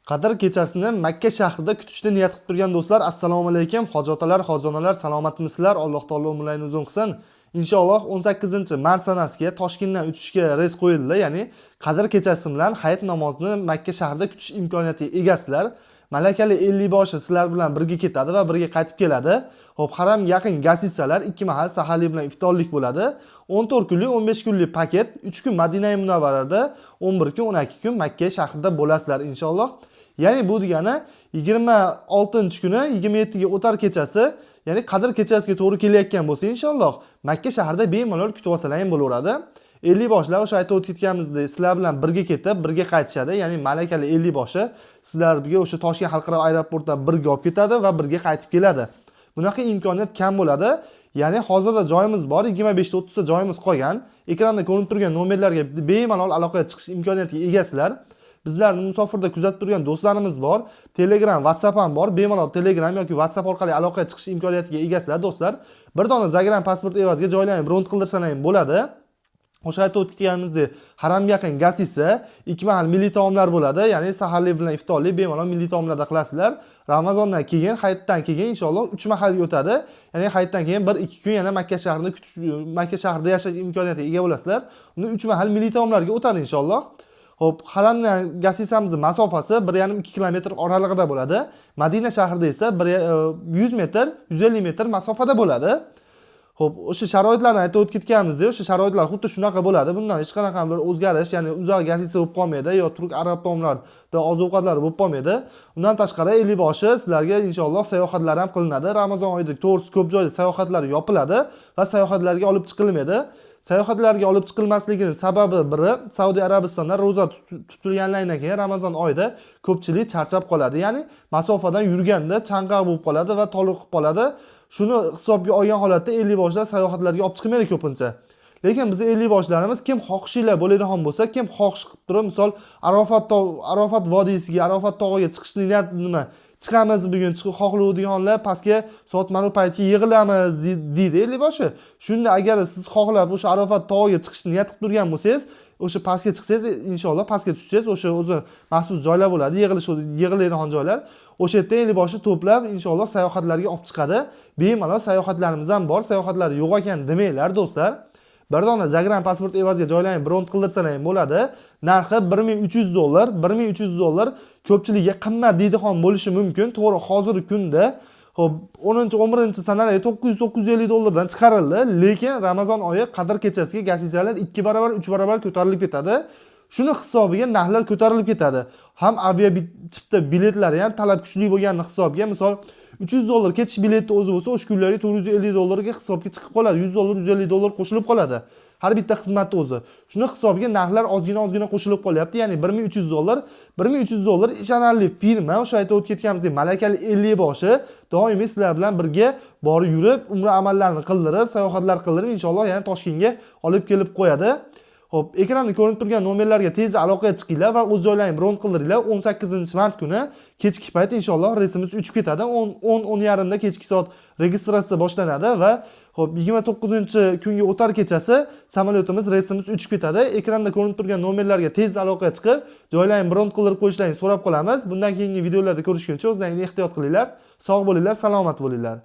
Qadr kechasini Makka shahrida kutishni niyat qilib turgan do'stlar, assalomu alaykum. Hoji otalar, hoji onalar, salomatmisizlar? Alloh taolo umrlaringizni uzun qilsin. Inshaalloh 18-mart sanasiga Toshkentdan uchishga reys qo'yildi. Ya'ni Qadr kechasi bilan hayit namozini Makka shahrida kutish imkoniyatiga egasizlar. Malakali 50 boshi sizlar bilan birga ketadi va birga qaytib keladi. Xo'p, haram yaqin gassisalar 2 mahal saharlik bilan iftorlik bo'ladi. 14 kunlik, 15 kunlik paket, 3 kun Madina Munavvarada, 11 kun, 12 kun Makka shahrida bo'lasizlar inshaalloh. Ya'ni bu degani 26-kuni 27 ga o'tar kechasi, ya'ni Qadr kechasiga to'g'ri kelayotgan bo'lsa inshaalloh Makka shahrida bemalol kutib olsalar ham bo'laveradi. 50 boshlar o'sha aytib o'tganimizdek sizlar bilan birga ketib, birga qaytishadi. Ya'ni malakali 50 boshi sizlarga o'sha Toshkent xalqaro aeroportdan birga olib ketadi va birga qaytib keladi. Bunaqa imkoniyat kam bo'ladi. Ya'ni hozirda joyimiz bor, 25 ta 30 ta joyimiz qolgan. Ekranda ko'rinib turgan nomerlarga bemalol aloqaga chiqish imkoniyatiga egasizlar. Bizlarni musofirda kuzatib turgan do'stlarimiz bor. Telegram, WhatsApp ham bor. Bemalol Telegram yoki WhatsApp orqali aloqaga chiqish imkoniyatiga egasizlar do'stlar. Bir dona Zagram pasport evaziga joylarni bron qildirsalar ham bo'ladi. O'sha aytib o'tganimizdek, haram yaqin gassisa, 2 mahal milliy taomlar bo'ladi. Ya'ni saharlik bilan iftorlik bemalol milliy taomlarda qilasizlar. Ramazondan keyin, hayitdan keyin inshaalloh 3 mahalga o'tadi. Ya'ni hayitdan keyin 1-2 kun yana Makka shahrida yashash imkoniyatiga ega bo'lasizlar. Unda 3 mahal milliy taomlarga o'tadi inshaalloh. Xo'p, haramdan gassisamizning masofasi 1,5-2 kilometr oralig'ida bo'ladi. Madina shahrida esa 100 metr, 150 metr masofada bo'ladi. Xo'p, o'sha sharoitlarni aytib o'tganimizdek, o'sha sharoitlar xuddi shunaqa bo'ladi. Bundan hech qanaqa bir o'zgarish, ya'ni uzoq gassisa bo'lib qolmaydi yo turk arab taomlarida oziq-ovqatlar bo'lib qolmaydi. Undan tashqari 50 boshi sizlarga inshaalloh sayohatlar ham qilinadi. Ramazon oyida to'g'risi ko'p joyda sayohatlar yopiladi va sayohatlarga olib chiqilmaydi. Sayohatlarga olib chiqilmasligining sababi biri Saudiya Arabistonda ro'za tutilganlaridan keyin Ramazon oyida ko'pchilik charchab qoladi. Ya'ni masofadan yurganda chanqoq bo'lib qoladi va toliqib qoladi. Shuni hisobga olgan holatda 50 boshlar sayohatlarga olib chiqmaydi ko'pincha. Lekin biz 50 boshlarimiz kim xohishinglar bo'ladigan bo'lsa, kim xohish qilib turib, misol Arafat vodiysiga, Arafat tog'iga chiqishni nima chiqamiz bugun xohlovdiganlar pastga soat mana paytga yig'ilamiz deydi 50 boshi. Shunda agar siz xohlab o'sha Arafat tog'iga chiqishni niyat qilib turgan bo'lsangiz, o'sha pastga chiqsangiz, inshaalloh pastga tushsangiz, o'sha o'zi maxsus joylar bo'ladi, yig'iladigan joylar. O'sha yerda 50 boshi to'plab inshaalloh sayohatlarga olib chiqadi. Bemalol sayohatlarimiz ham bor, sayohatlar yo'q ekan demanglar do'stlar. Bir dona Zagram pasport evaziga joylarni bron qildirsalar ham bo'ladi. Narxi $1300, $1300 ko'pchilikga qimmat deydigan bo'lishi mumkin. To'g'ri, hozirgi kunda xo'p 10-11-sanalarga $900-950 dan chiqarildi, lekin Ramazon oyi Qadr kechasiga gassisalar 2 barobar, 3 barobar ko'tarilib ketadi. Shuni hisobiga narxlar ko'tarilib ketadi. Ham avia chipta biletlari ham talab kuchli bo'lgan hisobiga, misol $300 ketish bileti o'zi bo'lsa, o'sha kunlarga $450 ga hisobga chiqib qoladi. $100, $150 qo'shilib qoladi. Har bitta xizmatni o'zi. Shuni hisobiga narxlar ozgina qo'shilib qolyapti. Ya'ni $1300 ishonarli firma, o'sha aytib o'tganimizdek, malakali 50 boshi doimiy sizlar bilan birga borib yurib, umra amallarini qildirib, sayohatlar qildirib, inshaalloh yana Toshkentga olib kelib qo'yadi. Xo'p, ekranda ko'rinib turgan nomerlarga tezda aloqaga chiqinglar va o'z joylaringizni bron qildiringlar. 18-mart kuni kechki payt inshaalloh reysimiz uchib ketadi. 10:30 da kechki soat registratsiya boshlanadi va xo'p 29-kunga o'tar kechasi samolyotimiz reysimiz uchib ketadi. Ekranda ko'rinib turgan nomerlarga tezda aloqaga chiqib, joylaringizni bron qildirib qo'yishlaringizni so'rab qolamiz. Bundan keyingi videolarda ko'rishguncha o'zlaringizni ehtiyot qilinglar. Sog' bo'linglar, salomat bo'linglar.